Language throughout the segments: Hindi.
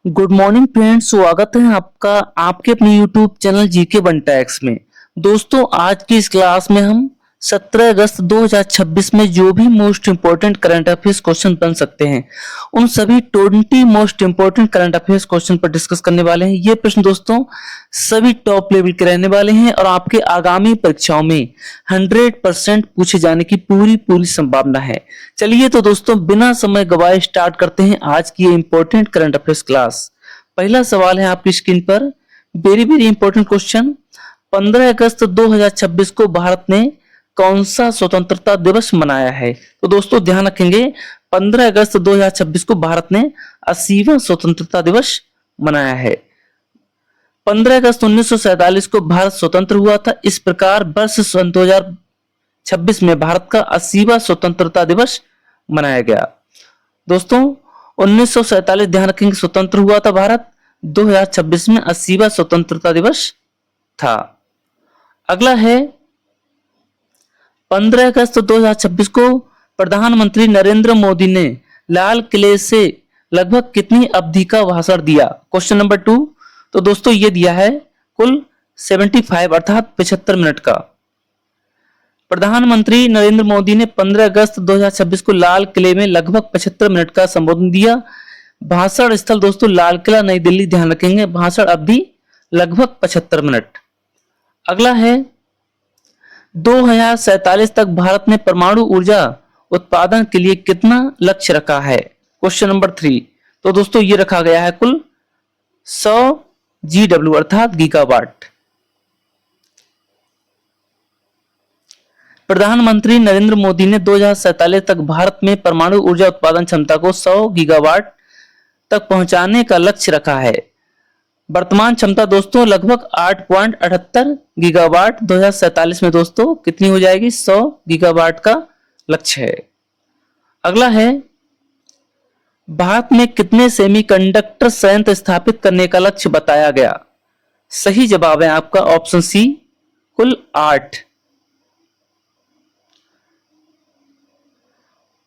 गुड मॉर्निंग फ्रेंड्स, स्वागत है आपका आपके अपने यूट्यूब चैनल जीके बनता एक्स में। दोस्तों, आज की इस क्लास में हम 17 अगस्त 2026 में जो भी most important current affairs question बन सकते हैं, उन सभी 20 most important current affairs question पर डिस्कस करने वाले हैं। ये प्रश्न दोस्तों सभी टॉप लेवल के रहने वाले हैं और आपके आगामी परीक्षाओं में 100% पूछे जाने की पूरी पूरी संभावना है। चलिए तो दोस्तों, बिना समय गवाए स्टार्ट करते हैं आज की ये इंपॉर्टेंट करंट अफेयर्स क्लास। पहला सवाल है आपकी स्क्रीन पर, वेरी वेरी इंपॉर्टेंट क्वेश्चन। 15 अगस्त 2026 को भारत ने कौन सा स्वतंत्रता दिवस मनाया है? तो दोस्तों ध्यान रखेंगे, 15 अगस्त 2026 को भारत ने 80वां स्वतंत्रता दिवस मनाया है। 15 अगस्त 1947 को भारत स्वतंत्र हुआ था। इस प्रकार वर्ष सन 2026 में भारत का 80वां स्वतंत्रता दिवस मनाया गया। दोस्तों 1947 ध्यान रखेंगे स्वतंत्र हुआ था भारत, 2026 में 80वां स्वतंत्रता दिवस था। अगला है 15 अगस्त 2026 को प्रधानमंत्री नरेंद्र मोदी ने लाल किले से लगभग कितनी अवधि का भाषण दिया? Question number 2। तो दोस्तों ये दिया है कुल 75 अर्थात 75 मिनट का। प्रधानमंत्री नरेंद्र मोदी ने 15 अगस्त 2026 को लाल किले में लगभग 75 मिनट का संबोधन दिया। भाषण स्थल दोस्तों लाल किला नई दिल्ली, ध्यान रखेंगे। भाषण अवधि लगभग 75 मिनट। अगला है 2047 तक भारत ने परमाणु ऊर्जा उत्पादन के लिए कितना लक्ष्य रखा है? Question number 3। तो दोस्तों ये रखा गया है कुल 100 GW अर्थात गीगावाट। प्रधानमंत्री नरेंद्र मोदी ने 2047 तक भारत में परमाणु ऊर्जा उत्पादन क्षमता को 100 गीगावाट तक पहुंचाने का लक्ष्य रखा है। वर्तमान क्षमता दोस्तों लगभग 8.78 गीगावाट 2047 में दोस्तों कितनी हो जाएगी? 100 गीगावाट का लक्ष्य है। अगला है भारत में कितने सेमीकंडक्टर संयंत्र स्थापित करने का लक्ष्य बताया गया? सही जवाब है आपका ऑप्शन सी, कुल 8।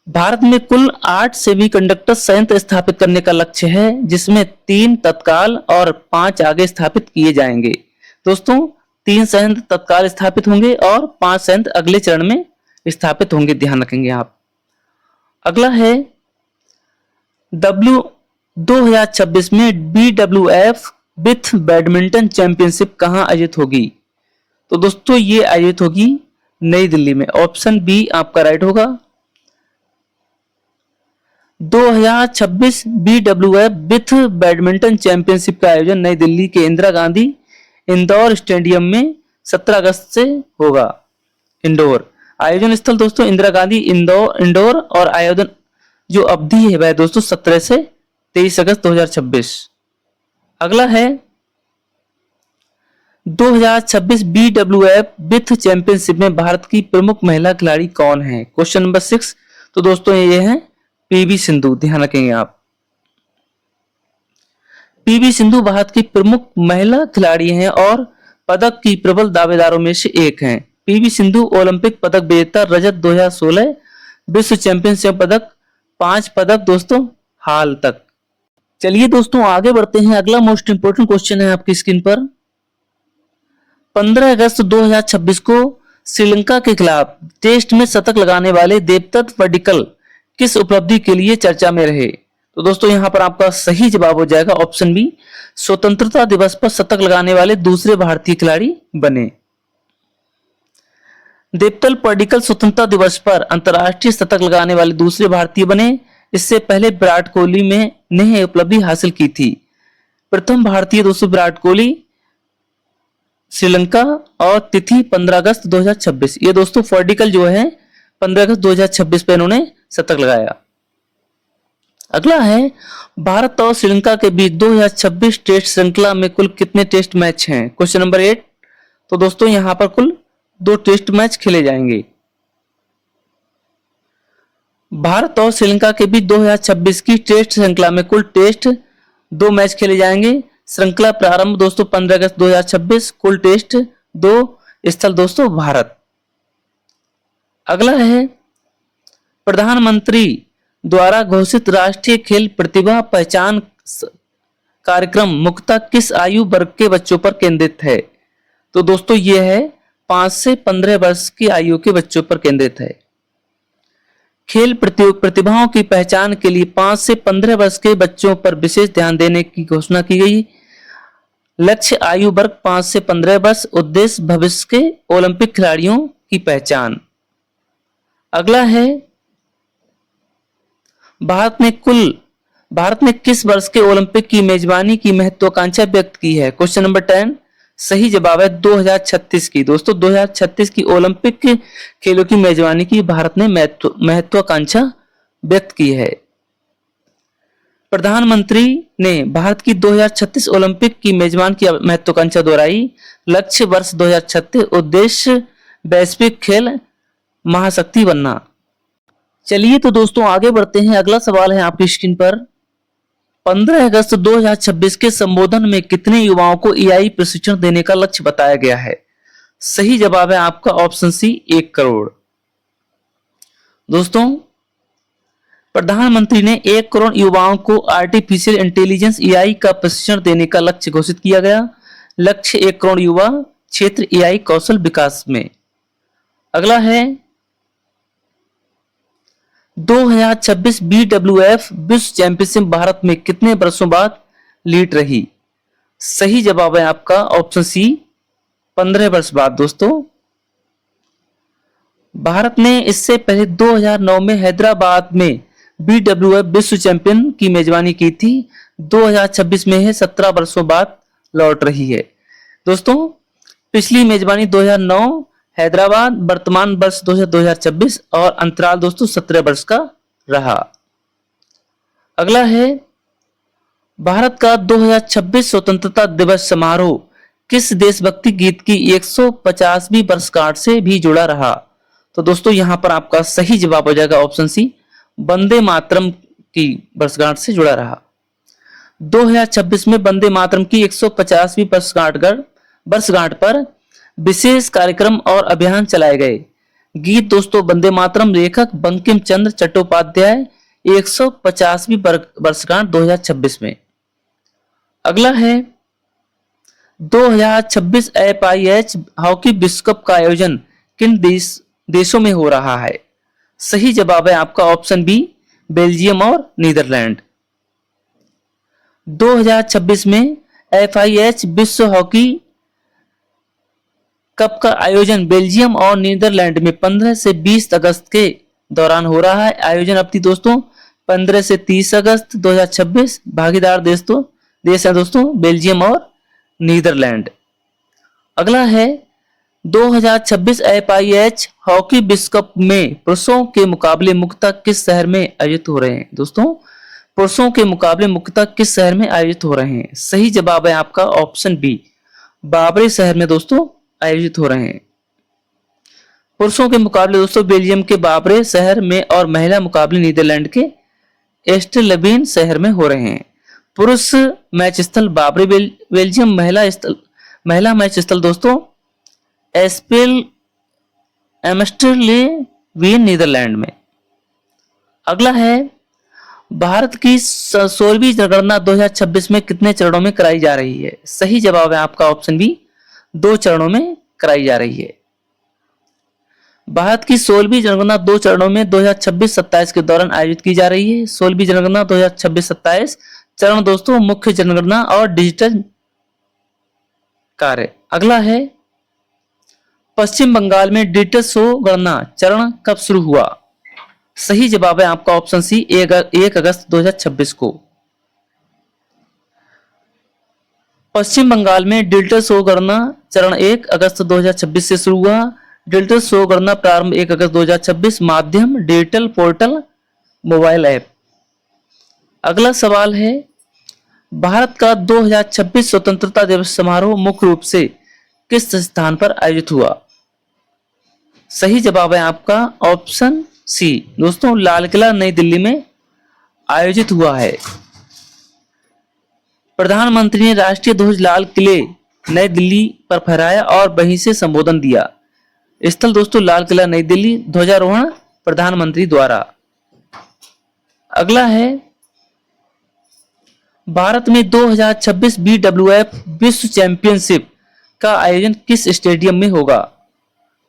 भारत में कुल 8 सेमीकंडक्टर संयंत्र स्थापित करने का लक्ष्य है, जिसमें 3 तत्काल और 5 आगे स्थापित किए जाएंगे। दोस्तों 3 संयंत्र तत्काल स्थापित होंगे और 5 संयंत्र अगले चरण में स्थापित होंगे, ध्यान रखेंगे आप। अगला है 2026 में BWF विथ बैडमिंटन चैंपियनशिप कहां आयोजित होगी? तो दोस्तों ये आयोजित होगी नई दिल्ली में। ऑप्शन बी आपका राइट होगा। 2026 BWF विथ बैडमिंटन चैंपियनशिप का आयोजन नई दिल्ली के इंदिरा गांधी इंदौर स्टेडियम में 17 अगस्त से होगा। इंडोर आयोजन स्थल दोस्तों इंदिरा गांधी इंडोर और आयोजन जो अवधि है वह दोस्तों 17 से 23 अगस्त 2026। अगला है 2026 BWF विथ चैंपियनशिप में भारत की प्रमुख महिला खिलाड़ी कौन है? Question number 6। तो दोस्तों ये है पीवी सिंधु, ध्यान रखेंगे आप। पीवी सिंधु भारत की प्रमुख महिला खिलाड़ी हैं और पदक की प्रबल दावेदारों में से एक हैं। पीवी सिंधु ओलंपिक पदक विजेता, रजत 2016, विश्व चैंपियनशिप पदक 5 पदक दोस्तों हाल तक। चलिए दोस्तों आगे बढ़ते हैं। अगला मोस्ट इंपोर्टेंट क्वेश्चन है आपकी स्क्रीन पर। 15 अगस्त 2026 को श्रीलंका के खिलाफ टेस्ट में शतक लगाने वाले देवदत्त पडिक्कल किस उपलब्धि के लिए चर्चा में रहे? तो दोस्तों यहां पर आपका सही जवाब हो जाएगा ऑप्शन बी, स्वतंत्रता दिवस पर शतक लगाने वाले दूसरे भारतीय खिलाड़ी बने। देवदत्त पडिक्कल स्वतंत्रता दिवस पर अंतर्राष्ट्रीय शतक लगाने वाले दूसरे भारतीय बने। इससे पहले विराट कोहली ने उपलब्धि हासिल की थी। प्रथम भारतीय दोस्तों विराट कोहली, श्रीलंका, और तिथि 15 अगस्त 2026। ये दोस्तों पडिक्कल जो है 15 अगस्त 2026 पे इन्होंने शतक लगाया। अगला है भारत और श्रीलंका के बीच 2026 टेस्ट श्रृंखला में कुल कितने टेस्ट मैच हैं? Question number 8। तो दोस्तों यहां पर कुल 2 टेस्ट मैच खेले जाएंगे। भारत और श्रीलंका के बीच 2026 की टेस्ट श्रृंखला में कुल टेस्ट 2 मैच खेले जाएंगे। श्रृंखला प्रारंभ दोस्तों 15 अगस्त 2026, कुल टेस्ट 2, स्थल दोस्तों भारत। अगला है प्रधानमंत्री द्वारा घोषित राष्ट्रीय खेल प्रतिभा पहचान कार्यक्रम मुख्यतः किस आयु वर्ग के बच्चों पर केंद्रित है? तो दोस्तों ये है 5 से 15 वर्ष की आयु के बच्चों पर केंद्रित है। खेल प्रतिभाओं की पहचान के लिए 5 से 15 वर्ष के बच्चों पर विशेष ध्यान देने की घोषणा की गई। लक्ष्य आयु वर्ग 5 से 15 वर्ष, उद्देश्य भविष्य के ओलंपिक खिलाड़ियों की पहचान। अगला है भारत ने किस वर्ष के ओलंपिक की मेजबानी की महत्वाकांक्षा व्यक्त की है? क्वेश्चन नंबर 10 सही जवाब है 2036 की। दोस्तों 2036 की ओलंपिक खेलों की मेजबानी की भारत ने महत्वाकांक्षा व्यक्त की है। प्रधानमंत्री ने भारत की 2036 ओलंपिक की मेजबान की महत्वाकांक्षा दोहराई। लक्ष्य वर्ष 2036, उद्देश्य वैश्विक खेल महाशक्ति बनना। चलिए तो दोस्तों आगे बढ़ते हैं। अगला सवाल है आपकी स्क्रीन पर। 15 अगस्त 2026 के संबोधन में कितने युवाओं को एआई प्रशिक्षण देने का लक्ष्य बताया गया है? सही जवाब है आपका ऑप्शन सी 1 करोड़। दोस्तों प्रधानमंत्री ने 1 करोड़ युवाओं को आर्टिफिशियल इंटेलिजेंस एआई का प्रशिक्षण देने का लक्ष्य घोषित किया गया। लक्ष्य 1 करोड़ युवा क्षेत्र एआई कौशल विकास में। अगला है 2026 BWF विश्व चैंपियनशिप भारत में कितने वर्षों बाद लीड रही? सही जवाब है आपका ऑप्शन सी 15 वर्ष बाद। दोस्तों भारत ने इससे पहले 2009 में हैदराबाद में BWF विश्व चैंपियन की मेजबानी की थी। 2026 में है 17 वर्षों बाद लौट रही है। दोस्तों पिछली मेजबानी 2009 हैदराबाद, वर्तमान वर्ष 2026 और अंतराल दोस्तों 17 वर्ष का रहा। अगला है भारत का 2026 स्वतंत्रता दिवस समारोह किस देशभक्ति गीत की 150वीं वर्षगांठ से भी जुड़ा रहा? तो दोस्तों यहां पर आपका सही जवाब हो जाएगा ऑप्शन सी वंदे मातरम की वर्षगांठ से जुड़ा रहा। 2026 में वंदे मातरम की 150वीं वर्षगांठ पर विशेष कार्यक्रम और अभियान चलाए गए। गीत दोस्तों वंदे मातरम लेखक बंकिम चंद्र चट्टोपाध्याय 150वीं वर्षगांठ 2026 में। अगला है 2026 FIH हॉकी विश्व कप का आयोजन किन देशों में हो रहा है? सही जवाब है आपका ऑप्शन बी बेल्जियम और नीदरलैंड। 2026 में FIH विश्व हॉकी कप का आयोजन बेल्जियम और नीदरलैंड में 15 से 20 अगस्त के दौरान हो रहा है। आयोजन अवधि दोस्तों 15 से 30 अगस्त 2026। भागीदार देश है दोस्तों बेल्जियम और नीदरलैंड। अगला है 2026 FIH हॉकी विश्व कप में पुरुषों के मुकाबले मुख्यतः किस शहर में आयोजित हो रहे हैं? दोस्तों पुरुषों के मुकाबले मुख्यतः किस शहर में आयोजित हो रहे हैं? सही जवाब है आपका ऑप्शन बी बाबरी शहर में दोस्तों आयोजित हो रहे हैं। पुरुषों के मुकाबले दोस्तों बेल्जियम के बाबरे शहर में और महिला मुकाबले नीदरलैंड के एस्टेलबीन शहर में हो रहे हैं। पुरुष मैच स्थल बाबरे बेल्जियम, महिला मैच स्थल दोस्तों एम्स्टरलेवीन नीदरलैंड में। अगला है भारत की 16वीं जनगणना 2026 में कितने चरणों में कराई जा रही है? सही जवाब है आपका ऑप्शन बी 2 चरणों में कराई जा रही है। भारत की 16वीं जनगणना 2 चरणों में 2026-27 के दौरान आयोजित की जा रही है। 16वीं जनगणना 2026-27 चरण दोस्तों मुख्य जनगणना और डिजिटल कार्य। अगला है पश्चिम बंगाल में डिजिटल सो गणना चरण कब शुरू हुआ? सही जवाब है आपका ऑप्शन सी 1 अगस्त 2026 को। पश्चिम बंगाल में डिजिटल सो गणना चरण 1 अगस्त 2026 से शुरू हुआ। डिजिटल सो गणना प्रारंभ 1 अगस्त 2026। माध्यम डिजिटल पोर्टल मोबाइल ऐप। अगला सवाल है भारत का 2026 स्वतंत्रता दिवस समारोह मुख्य रूप से किस स्थान पर आयोजित हुआ? सही जवाब है आपका ऑप्शन सी दोस्तों लाल किला नई दिल्ली में आयोजित हुआ है। प्रधानमंत्री ने राष्ट्रीय ध्वज लाल किले नई दिल्ली पर फहराया और वहीं से संबोधन दिया। स्थल दोस्तों लाल किला नई दिल्ली, ध्वजारोहण प्रधानमंत्री द्वारा। अगला है भारत में 2026 BWF विश्व चैंपियनशिप का आयोजन किस स्टेडियम में होगा?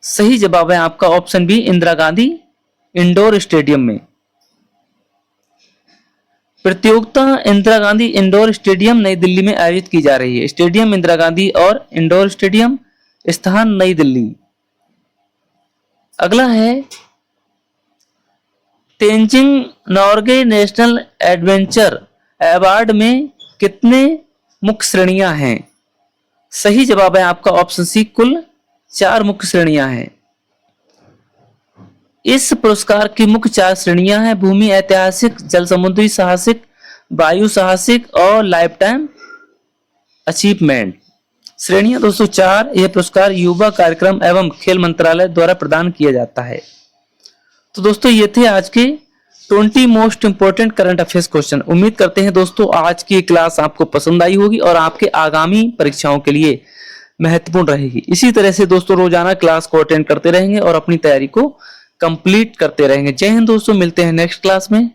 सही जवाब है आपका option B, Indira Gandhi indoor stadium में। प्रतियोगिता इंदिरा गांधी इंडोर स्टेडियम नई दिल्ली में आयोजित की जा रही है। स्टेडियम इंदिरा गांधी और इंडोर स्टेडियम, स्थान नई दिल्ली। अगला है Tenzing Norgay national adventure award में कितने मुख्य श्रेणियां हैं? सही जवाब है आपका ऑप्शन सी, कुल 4 मुख्य श्रेणियां हैं। इस पुरस्कार की मुख्य 4 श्रेणियां हैं: भूमि ऐतिहासिक, जल समुद्री साहसिक, वायु साहसिक और लाइफ टाइम अचीवमेंट। श्रेणियां दोस्तों 4। यह पुरस्कार युवा कार्यक्रम एवं खेल मंत्रालय द्वारा प्रदान किया जाता है। तो दोस्तों ये थे आज के 20 most important current affairs question. उम्मीद करते हैं दोस्तों आज की क्लास आपको पसंद आई होगी और आपके आगामी परीक्षाओं के लिए महत्वपूर्ण रहेगी। इसी तरह से दोस्तों रोजाना क्लास को अटेंड करते रहेंगे और अपनी तैयारी को कंप्लीट करते रहेंगे। जय हिंद दोस्तों, मिलते हैं नेक्स्ट क्लास में।